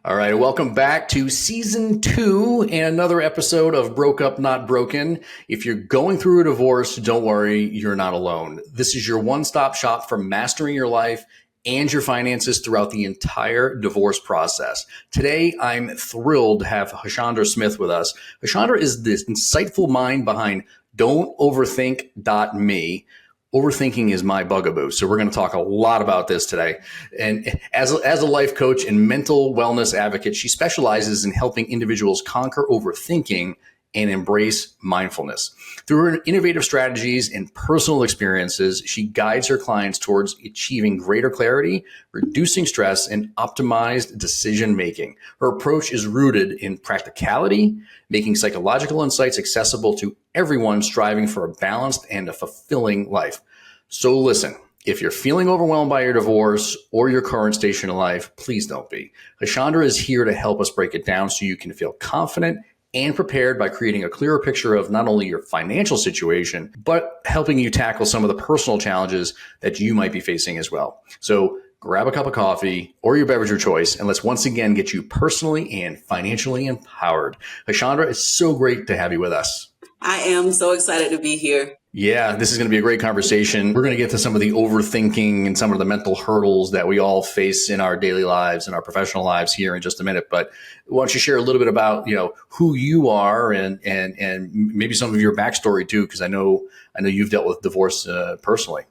All right, welcome back to season 2 and another episode of Broke Up Not Broken. If you're going through a divorce, don't worry, you're not alone. This is your one-stop shop for mastering your life and your finances throughout the entire divorce process. Today, I'm thrilled to have Hashondra Smith with us. Hashondra is this insightful mind behind don'toverthink.me. Overthinking is my bugaboo. So we're going to talk a lot about this today. And as a life coach and mental wellness advocate, she specializes in helping individuals conquer overthinking and embrace mindfulness. Through her innovative strategies and personal experiences, she guides her clients towards achieving greater clarity, reducing stress, and optimized decision making. Her approach is rooted in practicality, making psychological insights accessible to everyone striving for a balanced and a fulfilling life. So listen, if you're feeling overwhelmed by your divorce or your current station in life, please don't be. Hashondra is here to help us break it down so you can feel confident and prepared by creating a clearer picture of not only your financial situation, but helping you tackle some of the personal challenges that you might be facing as well. So grab a cup of coffee or your beverage of choice, and let's once again get you personally and financially empowered. Hashondra, it's so great to have you with us. I am so excited to be here. Yeah, this is going to be a great conversation. We're going to get to some of the overthinking and some of the mental hurdles that we all face in our daily lives and our professional lives here in just a minute. But why don't you share a little bit about, who you are and maybe some of your backstory too, because I know you've dealt with divorce personally.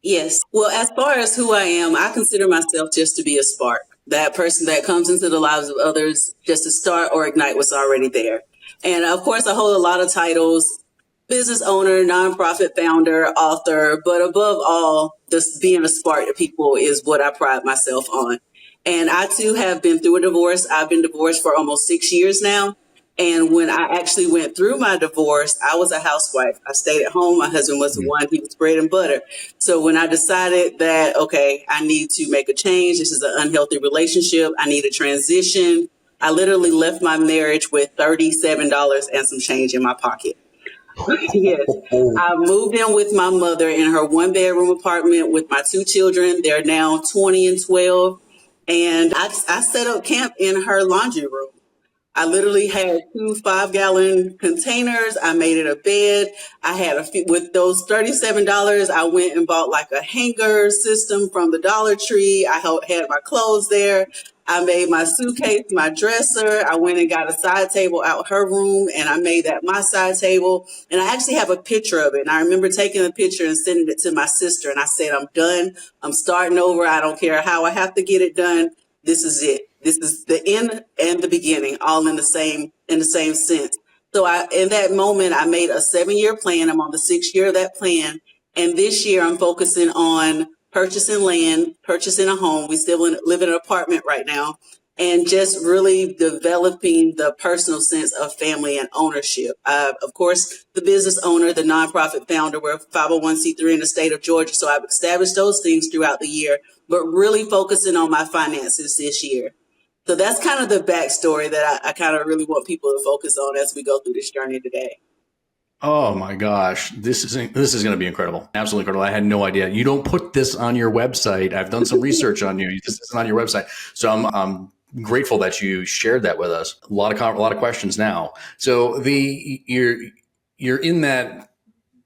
Yes. Well, as far as who I am, I consider myself just to be a spark, that person that comes into the lives of others just to start or ignite what's already there. And of course, I hold a lot of titles: business owner, nonprofit founder, author, but above all, just being a spark to people is what I pride myself on. And I too have been through a divorce. I've been divorced for almost 6 years now. And when I actually went through my divorce, I was a housewife. I stayed at home. My husband was the one, he was bread and butter. So when I decided that, okay, I need to make a change, this is an unhealthy relationship, I need a transition, I literally left my marriage with $37 and some change in my pocket. Yes. I moved in with my mother in her 1-bedroom apartment with my 2 children. They're now 20 and 12. And I set up camp in her laundry room. I literally had 2 5-gallon containers. I made it a bed. I had with those $37, I went and bought like a hanger system from the Dollar Tree. I had my clothes there. I made my suitcase, my dresser. I went and got a side table out her room, and I made that my side table. And I actually have a picture of it. And I remember taking a picture and sending it to my sister. And I said, I'm done. I'm starting over. I don't care how I have to get it done. This is it. This is the end and the beginning, all in the same sense. So in that moment, I made a 7-year plan. I'm on the 6th year of that plan. And this year I'm focusing on purchasing land, purchasing a home. We still live in an apartment right now, and just really developing the personal sense of family and ownership. Of course, the business owner, the nonprofit founder, we're 501c3 in the state of Georgia. So I've established those things throughout the year, but really focusing on my finances this year. So that's kind of the backstory that I kind of really want people to focus on as we go through this journey today. Oh my gosh, this is going to be incredible. Absolutely incredible. I had no idea. You don't put this on your website. I've done some research on you. This isn't on your website. So I'm grateful that you shared that with us. A lot of questions now. So you're in that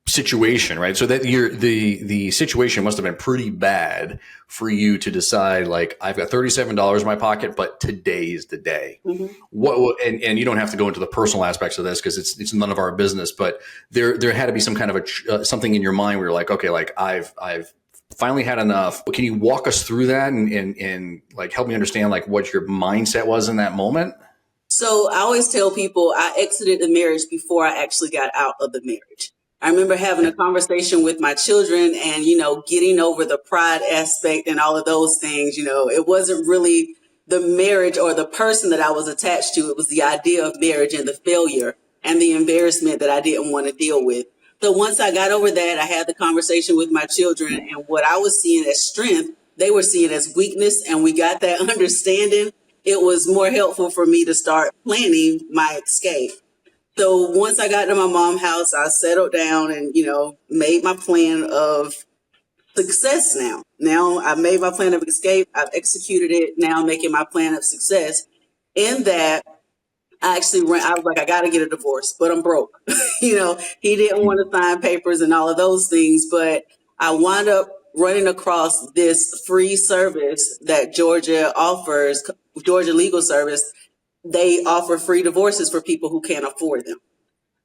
situation, right? So that the situation must have been pretty bad for you to decide, like, I've got $37 in my pocket, but today is the day. Mm-hmm. And you don't have to go into the personal aspects of this because it's none of our business, but there had to be some kind of something in your mind where you're like, okay, like I've finally had enough. Can you walk us through that and like help me understand like what your mindset was in that moment? So I always tell people I exited the marriage before I actually got out of the marriage. I remember having a conversation with my children and, getting over the pride aspect and all of those things. It wasn't really the marriage or the person that I was attached to. It was the idea of marriage and the failure and the embarrassment that I didn't want to deal with. So once I got over that, I had the conversation with my children, and what I was seeing as strength, they were seeing as weakness, and we got that understanding. It was more helpful for me to start planning my escape. So once I got to my mom's house, I settled down and, made my plan of success now. Now I've made my plan of escape. I've executed it. Now I'm making my plan of success. In that, I was like, I got to get a divorce, but I'm broke. He didn't want to sign papers and all of those things, but I wound up running across this free service that Georgia offers, Georgia Legal Service. They offer free divorces for people who can't afford them.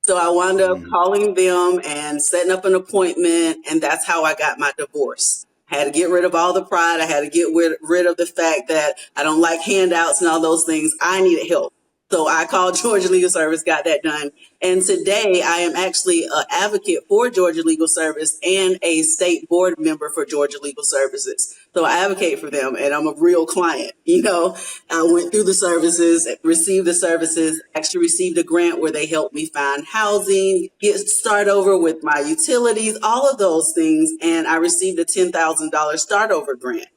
So I wound up calling them and setting up an appointment, and that's how I got my divorce. I had to get rid of all the pride. I had to get rid of the fact that I don't like handouts and all those things. I needed help. So I called Georgia Legal Service, got that done. And today I am actually an advocate for Georgia Legal Service and a state board member for Georgia Legal Services. So I advocate for them, and I'm a real client. I went through the services, received the services, actually received a grant where they helped me find housing, start over with my utilities, all of those things. And I received a $10,000 start over grant.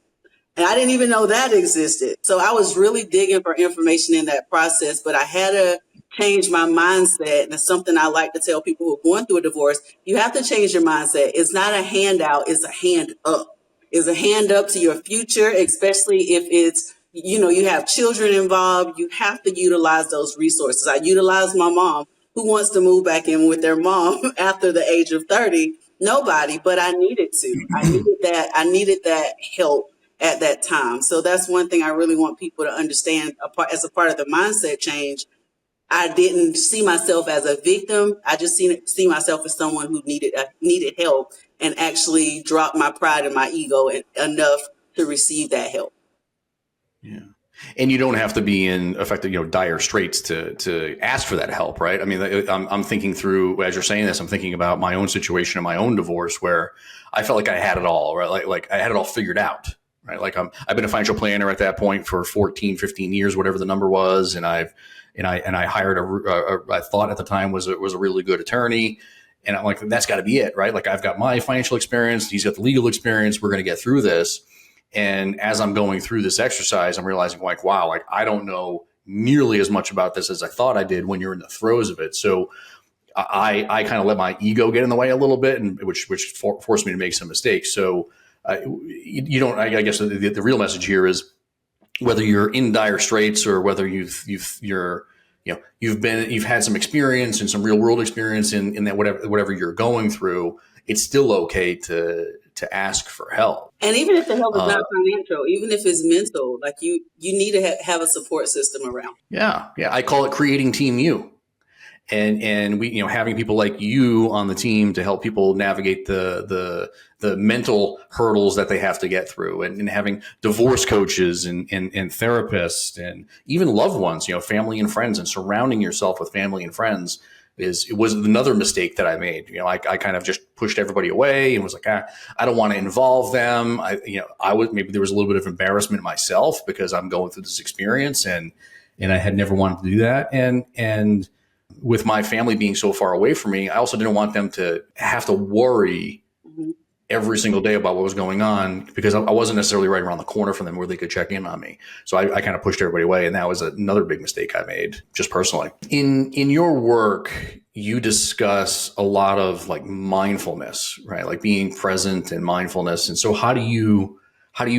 And I didn't even know that existed. So I was really digging for information in that process, but I had to change my mindset. And it's something I like to tell people who are going through a divorce. You have to change your mindset. It's not a handout, it's a hand up. It's a hand up to your future, especially if it's, you have children involved. You have to utilize those resources. I utilize my mom, who wants to move back in with their mom after the age of 30. Nobody, but I needed to. I needed that help at that time. So that's one thing I really want people to understand as a part of the mindset change. I didn't see myself as a victim. I just see myself as someone who needed help, and actually dropped my pride and my ego enough to receive that help. Yeah. And you don't have to be in effective, dire straits to ask for that help, right? I mean, I'm thinking through, as you're saying this, I'm thinking about my own situation and my own divorce, where I felt like I had it all, right? Like I had it all figured out. Right. Like I've been a financial planner at that point for 14, 15 years, whatever the number was. And I hired I thought at the time was a really good attorney. And I'm like, that's gotta be it. Right. Like I've got my financial experience. He's got the legal experience. We're going to get through this. And as I'm going through this exercise, I'm realizing like, wow, like I don't know nearly as much about this as I thought I did when you're in the throes of it. So I kind of let my ego get in the way a little bit, and which forced me to make some mistakes. So you don't. I guess the real message here is whether you're in dire straits or whether you've had some experience and some real world experience in that whatever you're going through, it's still okay to ask for help. And even if the help is not financial, even if it's mental, like you need to have a support system around. Yeah. I call it creating Team You. And we, having people like you on the team to help people navigate the mental hurdles that they have to get through, and having divorce coaches and therapists and even loved ones, family and friends, and surrounding yourself with family and friends it was another mistake that I made. I kind of just pushed everybody away and was like, I don't want to involve them. Maybe there was a little bit of embarrassment myself because I'm going through this experience, and I had never wanted to do that. And with my family being so far away from me, I also didn't want them to have to worry every single day about what was going on, because I wasn't necessarily right around the corner from them where they could check in on me. So I kind of pushed everybody away. And that was another big mistake I made, just personally. In your work, you discuss a lot of like mindfulness, right? Like being present and mindfulness. And so how do you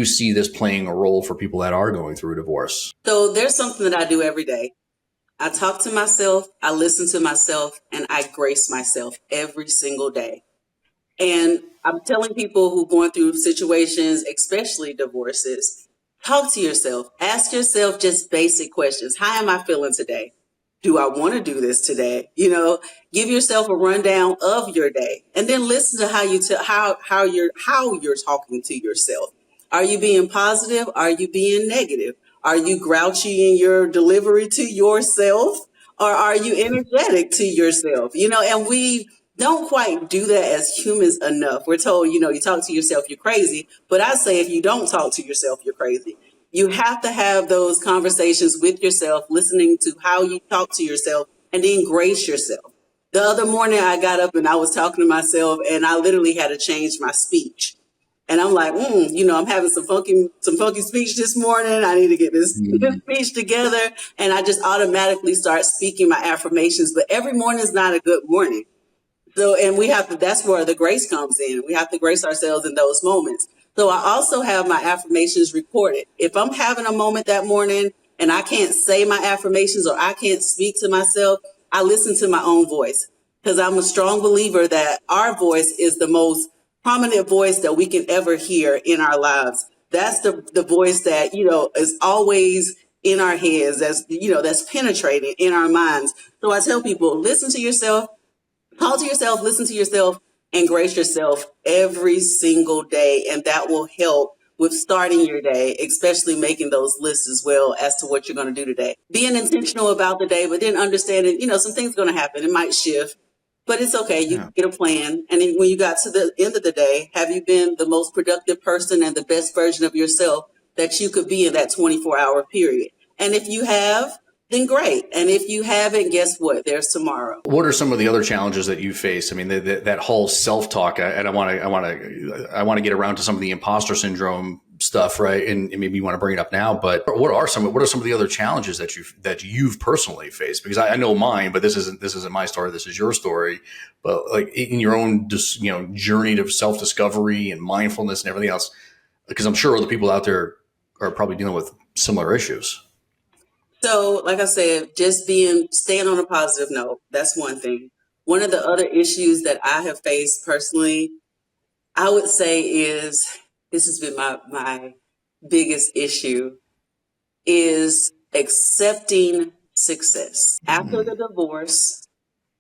see this playing a role for people that are going through a divorce? So there's something that I do every day. I talk to myself, I listen to myself, and I grace myself every single day. And I'm telling people who are going through situations, especially divorces, talk to yourself. Ask yourself just basic questions. How am I feeling today? Do I want to do this today? Give yourself a rundown of your day, and then listen to how you're talking to yourself. Are you being positive? Are you being negative? Are you grouchy in your delivery to yourself, or are you energetic to yourself? And we don't quite do that as humans enough. We're told, you talk to yourself, you're crazy. But I say, if you don't talk to yourself, you're crazy. You have to have those conversations with yourself, listening to how you talk to yourself, and then grace yourself. The other morning I got up and I was talking to myself, and I literally had to change my speech. And I'm like, I'm having some funky speech this morning. I need to get this speech together. And I just automatically start speaking my affirmations. But every morning is not a good morning. So, and we have to, that's where the grace comes in. We have to grace ourselves in those moments. So I also have my affirmations recorded. If I'm having a moment that morning and I can't say my affirmations or I can't speak to myself, I listen to my own voice, because I'm a strong believer that our voice is the most prominent voice that we can ever hear in our lives. That's the voice that, is always in our heads, that's penetrating in our minds. So I tell people, listen to yourself, call to yourself, listen to yourself, and grace yourself every single day. And that will help with starting your day, especially making those lists as well as to what you're going to do today. Being intentional about the day, but then understanding, some things are going to happen. It might shift, but it's okay. You get a plan. And then when you got to the end of the day, have you been the most productive person and the best version of yourself that you could be in that 24-hour period? And if you have, then great. And if you haven't, guess what? There's tomorrow. What are some of the other challenges that you face? I mean, that whole self-talk, and I want to get around to some of the imposter syndrome stuff, right? And maybe you want to bring it up now, but what are some of the other challenges that you've personally faced? Because I know mine, but this isn't my story. This is your story. But like in your own, journey to self-discovery and mindfulness and everything else, because I'm sure other people out there are probably dealing with similar issues. So, like I said, just staying on a positive note, that's one thing. One of the other issues that I have faced personally, I would say this has been my biggest issue, is accepting success. After the divorce,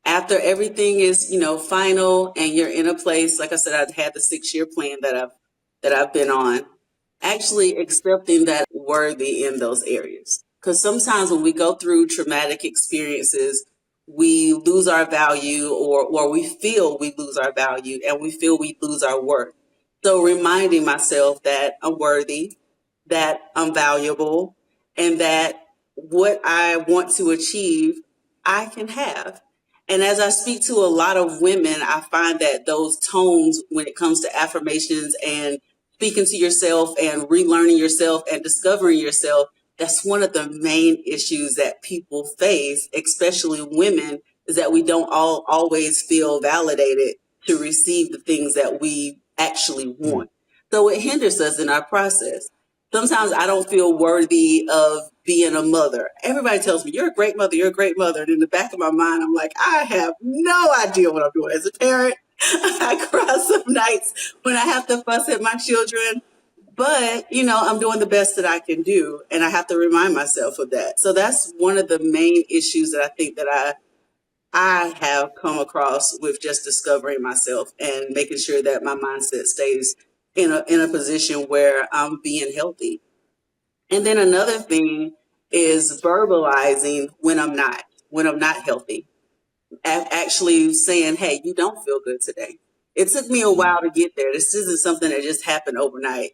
after everything is, final and you're in a place, like I said, I've had the 6-year plan that I've been on, actually accepting that worthy in those areas. Because sometimes when we go through traumatic experiences, we lose our value or we feel we lose our value and we feel we lose our worth. So reminding myself that I'm worthy, that I'm valuable, and that what I want to achieve, I can have. And as I speak to a lot of women, I find that those tones when it comes to affirmations and speaking to yourself and relearning yourself and discovering yourself, that's one of the main issues that people face, especially women, is that we don't always feel validated to receive the things that we actually want. So it hinders us in our process. Sometimes I don't feel worthy of being a mother. Everybody tells me, you're a great mother, you're a great mother. And in the back of my mind, I'm like, I have no idea what I'm doing as a parent. I cry some nights when I have to fuss at my children. But, I'm doing the best that I can do. And I have to remind myself of that. So that's one of the main issues that I think that I have come across with just discovering myself and making sure that my mindset stays in a position where I'm being healthy. And then another thing is verbalizing when I'm not healthy. Actually saying, hey, you don't feel good today. It took me a while to get there. This isn't something that just happened overnight.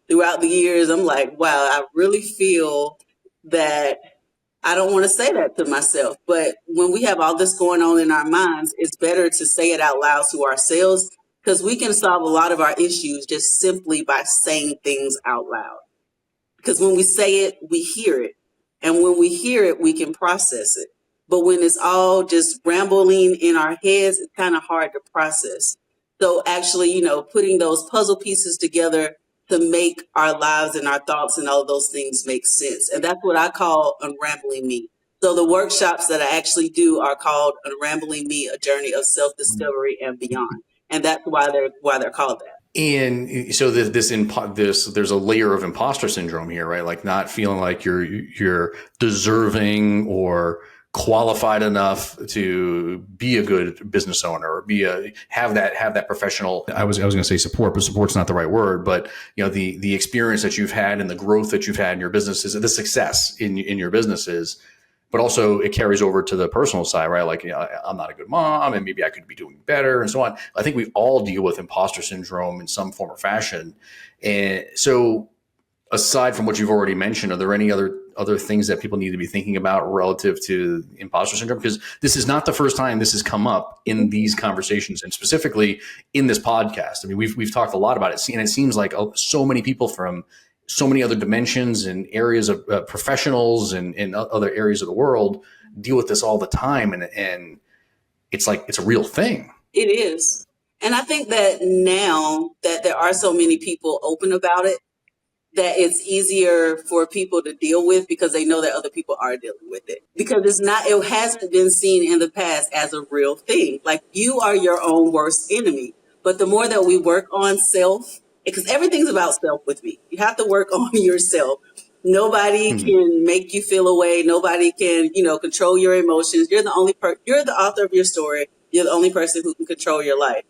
Throughout the years, I'm like, wow, I really feel that I don't want to say that to myself. But when we have all this going on in our minds, it's better to say it out loud to ourselves, because we can solve a lot of our issues just simply by saying things out loud. Because when we say it, we hear it. And when we hear it, we can process it. But when it's all just rambling in our heads, it's kind of hard to process. So actually, putting those puzzle pieces together to make our lives and our thoughts and all those things make sense. And that's what I call Unrambling Me. So the workshops that I actually do are called Unrambling Me, a journey of self-discovery and beyond. And that's why they're called that. And so there's a layer of imposter syndrome here, right? Like not feeling like you're deserving or qualified enough to be a good business owner or have that professional. I was going to say support, but support's not the right word. But the experience that you've had and the growth that you've had in your businesses, the success in your businesses. But also it carries over to the personal side, right? Like, I'm not a good mom and maybe I could be doing better and so on. I think we all deal with imposter syndrome in some form or fashion. And so aside from what you've already mentioned, are there any other things that people need to be thinking about relative to imposter syndrome? Because this is not the first time this has come up in these conversations and specifically in this podcast. I mean, we've talked a lot about it, and it seems like so many people from so many other dimensions and areas of professionals and other areas of the world deal with this all the time. And it's like, it's a real thing. It is. And I think that now that there are so many people open about it, that it's easier for people to deal with because they know that other people are dealing with it. Because it hasn't been seen in the past as a real thing. Like, you are your own worst enemy. But the more that we work on self, because everything's about self with me, you have to work on yourself. Nobody Mhm. can make you feel away. Nobody can, control your emotions. You're the author of your story. You're the only person who can control your life.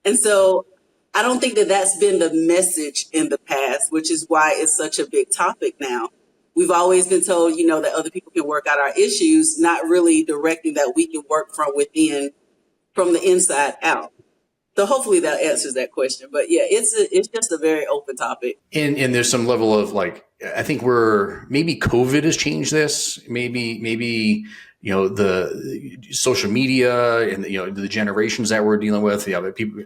And so I don't think that that's been the message in the past, which is why it's such a big topic now. We've always been told, that other people can work out our issues, not really directing that we can work from within, from the inside out. So hopefully that answers that question. But yeah, it's just a very open topic. And there's some level of like, I think we're maybe COVID has changed this. Maybe the social media and the generations that we're dealing with. Yeah, but people,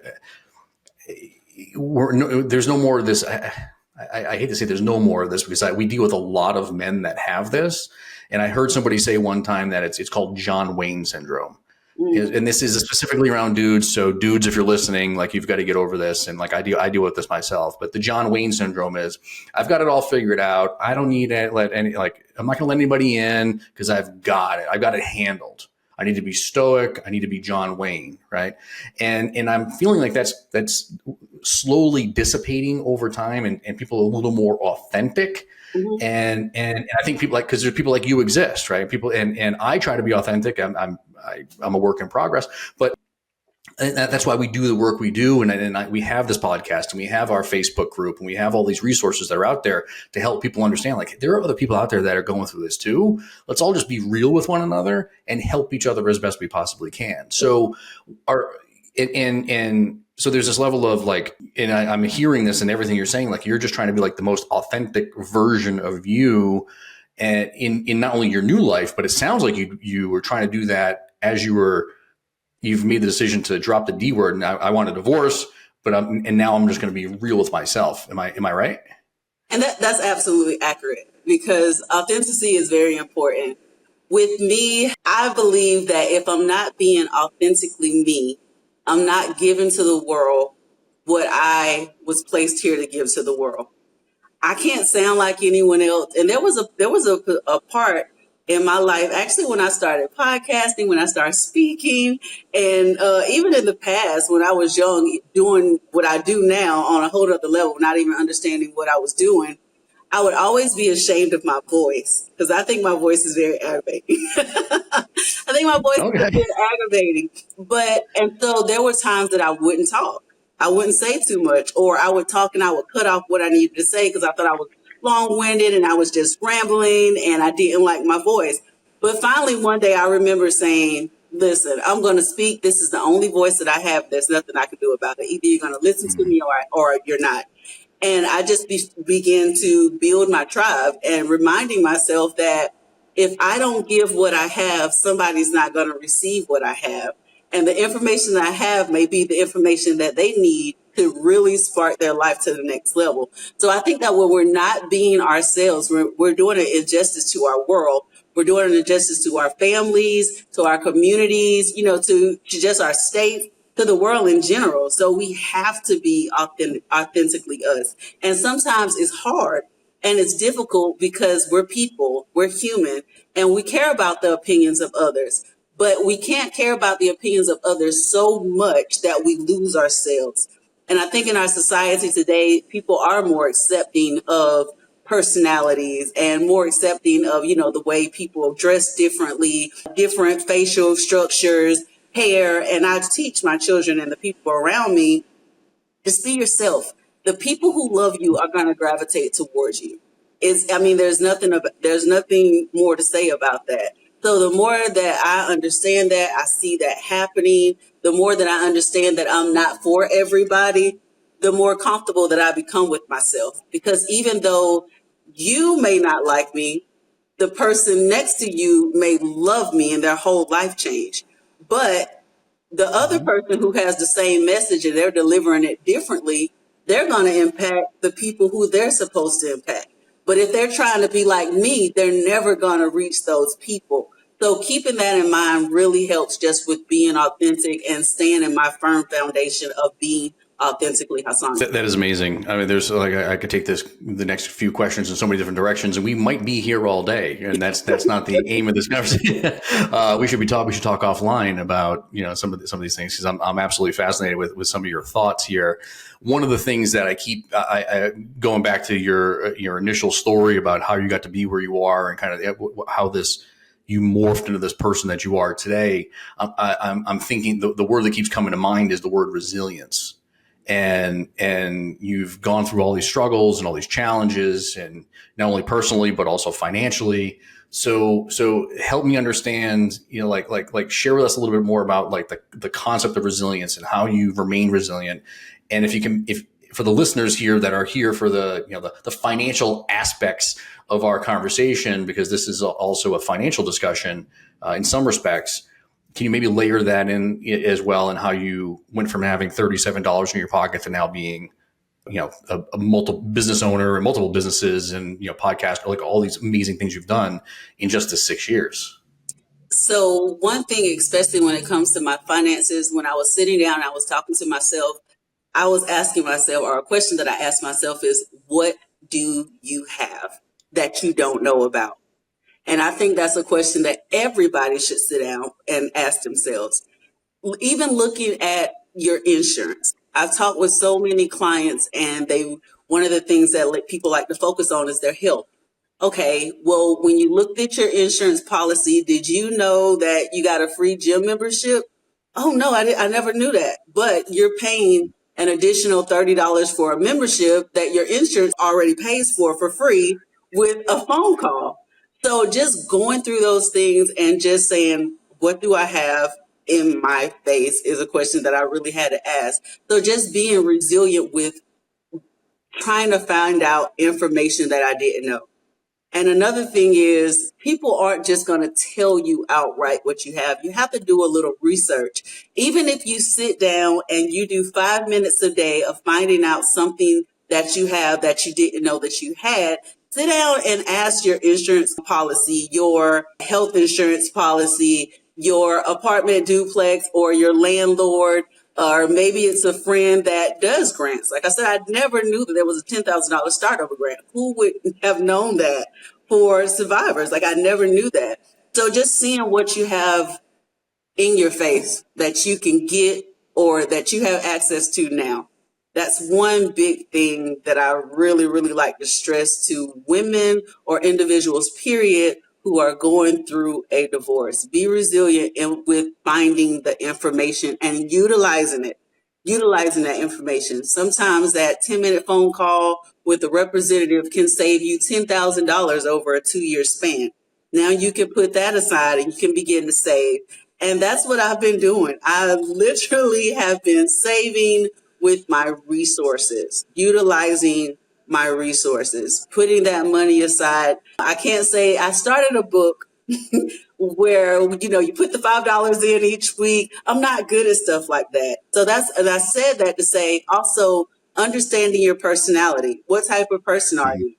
there's no more of this. I hate to say there's no more of this because we deal with a lot of men that have this. And I heard somebody say one time that it's called John Wayne syndrome. Mm. And this is specifically around dudes. So dudes, if you're listening, like, you've got to get over this. And like, I deal with this myself, but the John Wayne syndrome is, I've got it all figured out. I don't need to let any, like, I'm not going to let anybody in because I've got it. I've got it handled. I need to be stoic. I need to be John Wayne. Right. And I'm feeling like that's slowly dissipating over time, and people are a little more authentic. Mhm. And I think people, like, because there's people like you exist, right? People, and I try to be authentic. I'm a work in progress, but that's why we do the work we do. We have this podcast, and we have our Facebook group, and we have all these resources that are out there to help people understand, like, there are other people out there that are going through this too. Let's all just be real with one another and help each other as best we possibly can. So so there's this level of like, and I'm hearing this and everything you're saying, like, you're just trying to be like the most authentic version of you, and in not only your new life, but it sounds like you were trying to do that as you've made the decision to drop the D word, and I want a divorce, and now I'm just going to be real with myself. Am I right? And that's absolutely accurate, because authenticity is very important. With me, I believe that if I'm not being authentically me, I'm not giving to the world what I was placed here to give to the world. I can't sound like anyone else. And there was a part in my life, actually, when I started podcasting, when I started speaking, and even in the past, when I was young, doing what I do now on a whole other level, not even understanding what I was doing, I would always be ashamed of my voice, because I think my voice is very aggravating. I think my voice is a Okay. bit aggravating. And so there were times that I wouldn't talk. I wouldn't say too much, or I would talk and I would cut off what I needed to say because I thought I was long winded and I was just rambling and I didn't like my voice. But finally, one day I remember saying, listen, I'm going to speak. This is the only voice that I have. There's nothing I can do about it. Either you're going to listen to me, or you're not. And I just began to build my tribe and reminding myself that if I don't give what I have, somebody's not going to receive what I have. And the information that I have may be the information that they need to really spark their life to the next level. So I think that when we're not being ourselves, we're doing an injustice to our world. We're doing an injustice to our families, to our communities, to just our state, to the world in general. So we have to be authentically us. And sometimes it's hard and it's difficult because we're people, we're human, and we care about the opinions of others. But we can't care about the opinions of others so much that we lose ourselves. And I think in our society today, people are more accepting of personalities and more accepting of, the way people dress differently, different facial structures, hair. And I teach my children and the people around me, just be yourself. The people who love you are going to gravitate towards you. There's nothing more to say about that. So the more that I understand that, I see that happening, the more that I understand that I'm not for everybody, the more comfortable that I become with myself. Because even though you may not like me, the person next to you may love me and their whole life change. But the other Mhm. person who has the same message and they're delivering it differently, they're going to impact the people who they're supposed to impact. But if they're trying to be like me, they're never going to reach those people. So keeping that in mind really helps just with being authentic and staying in my firm foundation of being authentically Hashondra. That is amazing. I mean, there's like I could take the next few questions in so many different directions, and we might be here all day. And that's not the aim of this conversation. We should talk offline about some of these things, because I'm absolutely fascinated with some of your thoughts here. One of the things that I keep going back to your initial story about how you got to be where you are, and kind of how you morphed into this person that you are today. I'm thinking the word that keeps coming to mind is the word resilience. And you've gone through all these struggles and all these challenges, and not only personally but also financially. So help me understand, like share with us a little bit more about like the concept of resilience and how you've remained resilient. And if for the listeners here that are here for the financial aspects of our conversation, because this is also a financial discussion in some respects, can you maybe layer that in as well, and how you went from having $37 in your pocket to now being, a multiple business owner and multiple businesses and, podcast, like all these amazing things you've done in just the 6 years? So one thing, especially when it comes to my finances, when I was sitting down, I was talking to myself, I was asking myself, or a question that I asked myself is, what do you have that you don't know about? And I think that's a question that everybody should sit down and ask themselves. Even looking at your insurance. I've talked with so many clients, and one of the things that people like to focus on is their health. Okay, well, when you looked at your insurance policy, did you know that you got a free gym membership? Oh, no, I never knew that. But you're paying an additional $30 for a membership that your insurance already pays for free with a phone call. So just going through those things and just saying, what do I have in my face is a question that I really had to ask. So just being resilient with trying to find out information that I didn't know. And another thing is, people aren't just going to tell you outright what you have. You have to do a little research. Even if you sit down and you do 5 minutes a day of finding out something that you have that you didn't know that you had, sit down and ask your insurance policy, your health insurance policy, your apartment duplex, or your landlord, or maybe it's a friend that does grants. Like I said, I never knew that there was a $10,000 startup grant. Who would have known that for survivors? Like I never knew that. So just seeing what you have in your face that you can get or that you have access to now. That's one big thing that I really, really like to stress to women or individuals, period, who are going through a divorce. Be resilient with finding the information and utilizing that information. Sometimes that 10-minute phone call with a representative can save you $10,000 over a 2-year span. Now you can put that aside and you can begin to save. And that's what I've been doing. I literally have been saving with my resources, utilizing my resources, putting that money aside. I can't say I started a book where, you put the $5 in each week. I'm not good at stuff like that. And I said that to say also understanding your personality. What type of person are you?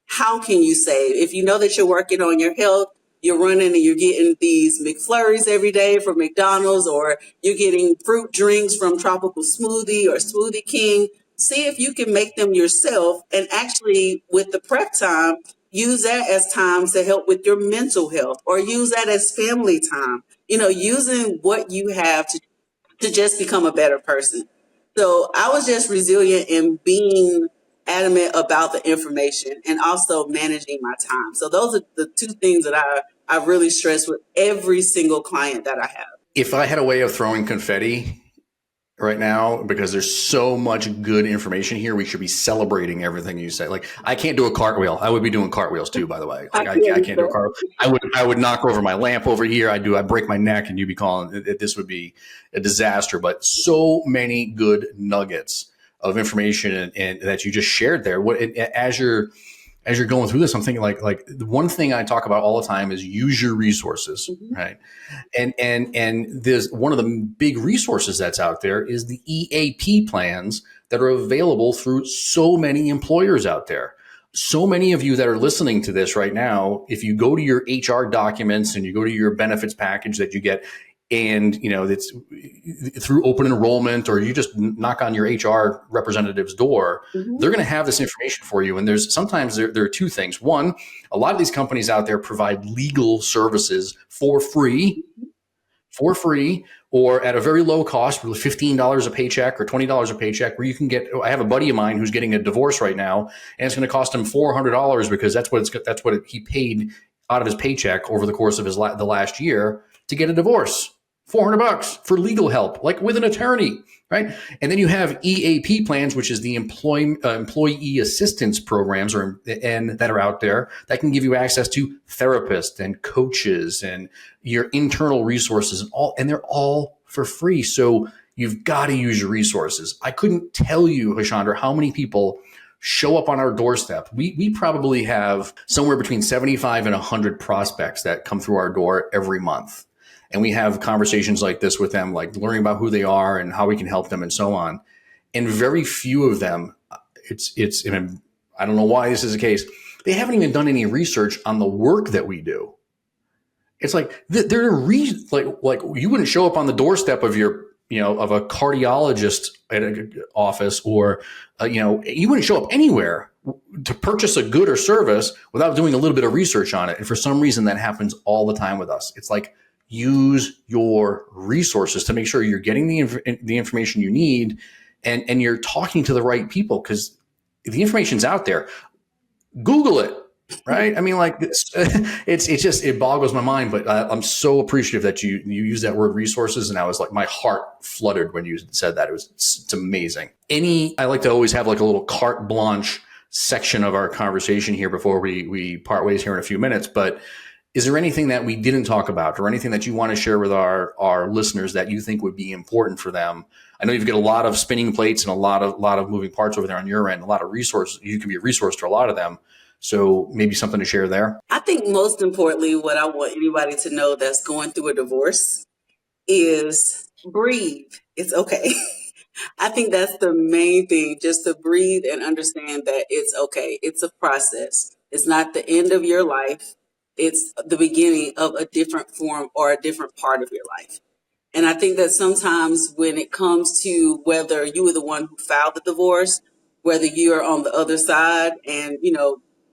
How can you save? If you know that you're working on your health, you're running and you're getting these McFlurries every day from McDonald's, or you're getting fruit drinks from Tropical Smoothie or Smoothie King. See if you can make them yourself, and actually with the prep time, use that as time to help with your mental health, or use that as family time, using what you have to just become a better person. So I was just resilient in being adamant about the information and also managing my time. So those are the two things that I really stress with every single client that I have. If I had a way of throwing confetti right now, because there's so much good information here, we should be celebrating everything you say. Like, I can't do a cartwheel. I would be doing cartwheels too, by the way. Like, I can't do a cartwheel. I would knock over my lamp over here. I break my neck, and you'd be calling it. This would be a disaster. But so many good nuggets of information and that you just shared there. As you're going through this, I'm thinking like the one thing I talk about all the time is use your resources, right? And there's one of the big resources that's out there is the EAP plans that are available through so many employers out there. So many of you that are listening to this right now, if you go to your HR documents and you go to your benefits package that you get, and it's through open enrollment, or you just knock on your HR representative's door, they're going to have this information for you. And there's sometimes there are two things. One, a lot of these companies out there provide legal services for free, or at a very low cost, $15 a paycheck or $20 a paycheck, where you can get. I have a buddy of mine who's getting a divorce right now, and it's going to cost him $400 because that's what he paid out of his paycheck over the course of the last year to get a divorce. $400 for legal help, like with an attorney, right? And then you have EAP plans, which is the employee assistance programs, and that are out there that can give you access to therapists and coaches and your internal resources, and they're all for free. So you've got to use your resources. I couldn't tell you, Hashondra, how many people show up on our doorstep. We probably have somewhere between 75 and 100 prospects that come through our door every month. And we have conversations like this with them, like learning about who they are and how we can help them and so on. And very few of them, I don't know why this is the case, they haven't even done any research on the work that we do. It's like they're like you wouldn't show up on the doorstep of of a cardiologist at an office, or you wouldn't show up anywhere to purchase a good or service without doing a little bit of research on it. And for some reason, that happens all the time with us. It's like, use your resources to make sure you're getting the information you need, and you're talking to the right people, because the information's out there. Google it, right? I mean, like it boggles my mind. But I'm so appreciative that you use that word resources, and I was like, my heart fluttered when you said that. It's amazing. I like to always have like a little carte blanche section of our conversation here before we part ways here in a few minutes, but is there anything that we didn't talk about, or anything that you want to share with our listeners that you think would be important for them? I know you've got a lot of spinning plates and a lot of moving parts over there on your end, a lot of resources. You can be a resource to a lot of them. So maybe something to share there. I think most importantly, what I want anybody to know that's going through a divorce is breathe. It's okay. I think that's the main thing, just to breathe and understand that it's okay. It's a process. It's not the end of your life. It's the beginning of a different form or a different part of your life. And I think that sometimes when it comes to whether you were the one who filed the divorce, whether you're on the other side and,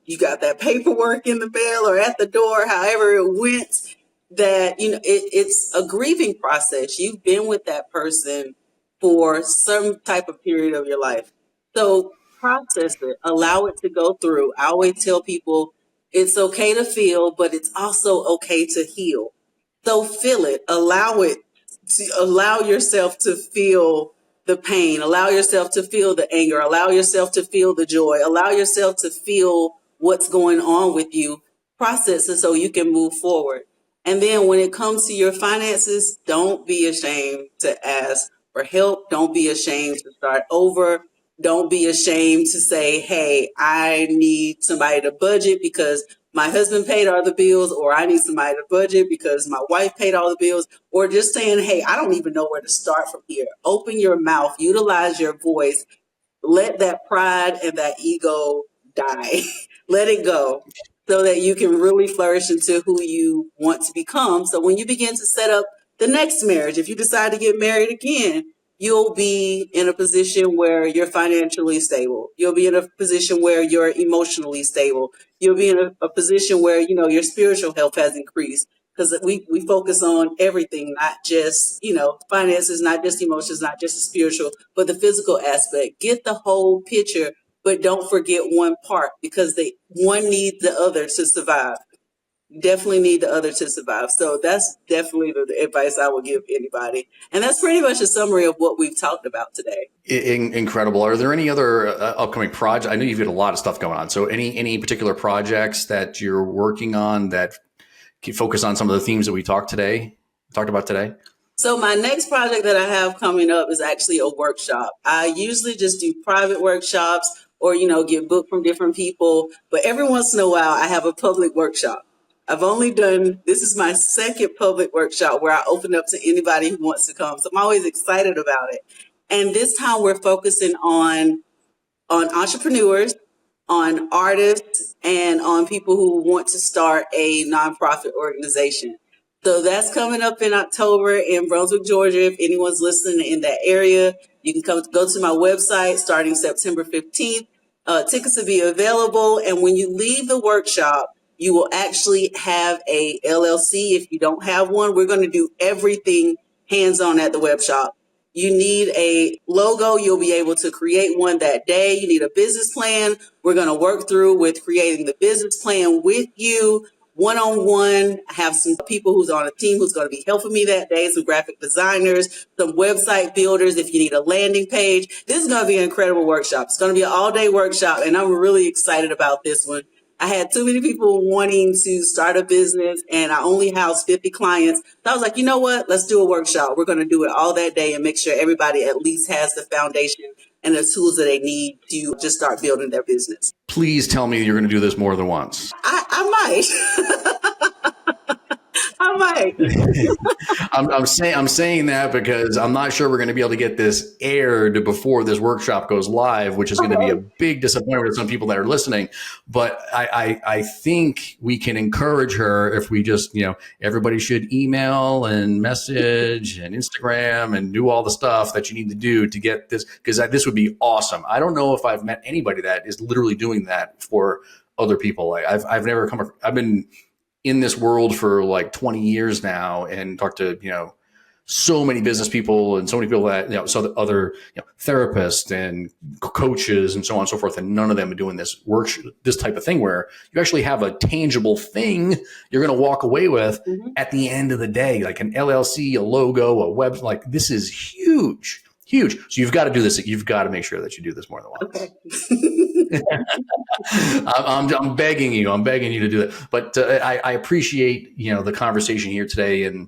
you got that paperwork in the mail or at the door, however it went, that, it's a grieving process. You've been with that person for some type of period of your life. So process it, allow it to go through. I always tell people, it's okay to feel, but it's also okay to heal. So feel it, allow yourself to feel the pain, allow yourself to feel the anger, allow yourself to feel the joy, allow yourself to feel what's going on with you, process it so you can move forward. And then when it comes to your finances, don't be ashamed to ask for help. Don't be ashamed to start over. Don't be ashamed to say, hey, I need somebody to budget because my husband paid all the bills, or I need somebody to budget because my wife paid all the bills, or just saying, hey, I don't even know where to start from here. Open your mouth, utilize your voice, let that pride and that ego die. Let it go so that you can really flourish into who you want to become. So when you begin to set up the next marriage, if you decide to get married again, you'll be in a position where you're financially stable. You'll be in a position where you're emotionally stable. You'll be in a position where, your spiritual health has increased, because we focus on everything, not just, finances, not just emotions, not just the spiritual, but the physical aspect. Get the whole picture, but don't forget one part, because one needs the other to survive. Definitely need the other to survive. So that's definitely the advice I would give anybody. And that's pretty much a summary of what we've talked about today. Incredible. Are there any other upcoming projects? I know you've got a lot of stuff going on. So any particular projects that you're working on that can focus on some of the themes that we talked about today? So my next project that I have coming up is actually a workshop. I usually just do private workshops or, get booked from different people. But every once in a while, I have a public workshop. This is my second public workshop where I open up to anybody who wants to come. So I'm always excited about it. And this time we're focusing on entrepreneurs, on artists and on people who want to start a nonprofit organization. So that's coming up in October in Brunswick, Georgia. If anyone's listening in that area, you can go to my website starting September 15th. Tickets will be available. And when you leave the workshop, you will actually have a LLC. If you don't have one, we're going to do everything hands-on at the web shop. You need a logo. You'll be able to create one that day. You need a business plan. We're going to work through with creating the business plan with you one-on-one. I have some people who's on a team who's going to be helping me that day, some graphic designers, some website builders. If you need a landing page, this is going to be an incredible workshop. It's going to be an all-day workshop, and I'm really excited about this one. I had too many people wanting to start a business, and I only housed 50 clients. So I was like, you know what? Let's do a workshop. We're going to do it all that day and make sure everybody at least has the foundation and the tools that they need to just start building their business. Please tell me you're going to do this more than once. I might. I might. I'm saying that because I'm not sure we're going to be able to get this aired before this workshop goes live, which is going to be a big disappointment to some people that are listening. But I think we can encourage her if we just, everybody should email and message and Instagram and do all the stuff that you need to do to get this, because this would be awesome. I don't know if I've met anybody that is literally doing that for other people. I've never I've been in this world for like 20 years now and talked to, so many business people and so many people that, so other, therapists and coaches and so on and so forth. And none of them are doing this this type of thing where you actually have a tangible thing you're going to walk away with at the end of the day, like an LLC, a logo, a web, like this is huge. Huge. So you've got to do this. You've got to make sure that you do this more than once. Okay. I'm begging you. I'm begging you to do it. But I appreciate, the conversation here today and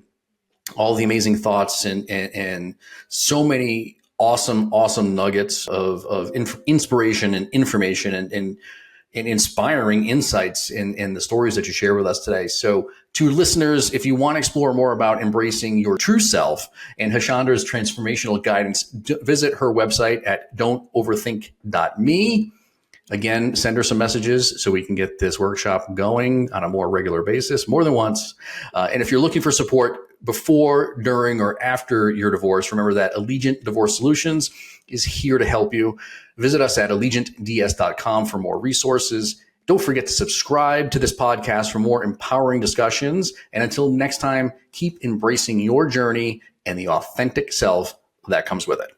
all the amazing thoughts and so many awesome nuggets of inspiration and information and inspiring insights in the stories that you share with us today. So to listeners, if you want to explore more about embracing your true self and Hashondra's transformational guidance, visit her website at don'toverthink.me. Again, send her some messages so we can get this workshop going on a more regular basis, more than once. And if you're looking for support before, during, or after your divorce, remember that Allegiant Divorce Solutions is here to help you. Visit us at allegiantds.com for more resources. Don't forget to subscribe to this podcast for more empowering discussions. And until next time, keep embracing your journey and the authentic self that comes with it.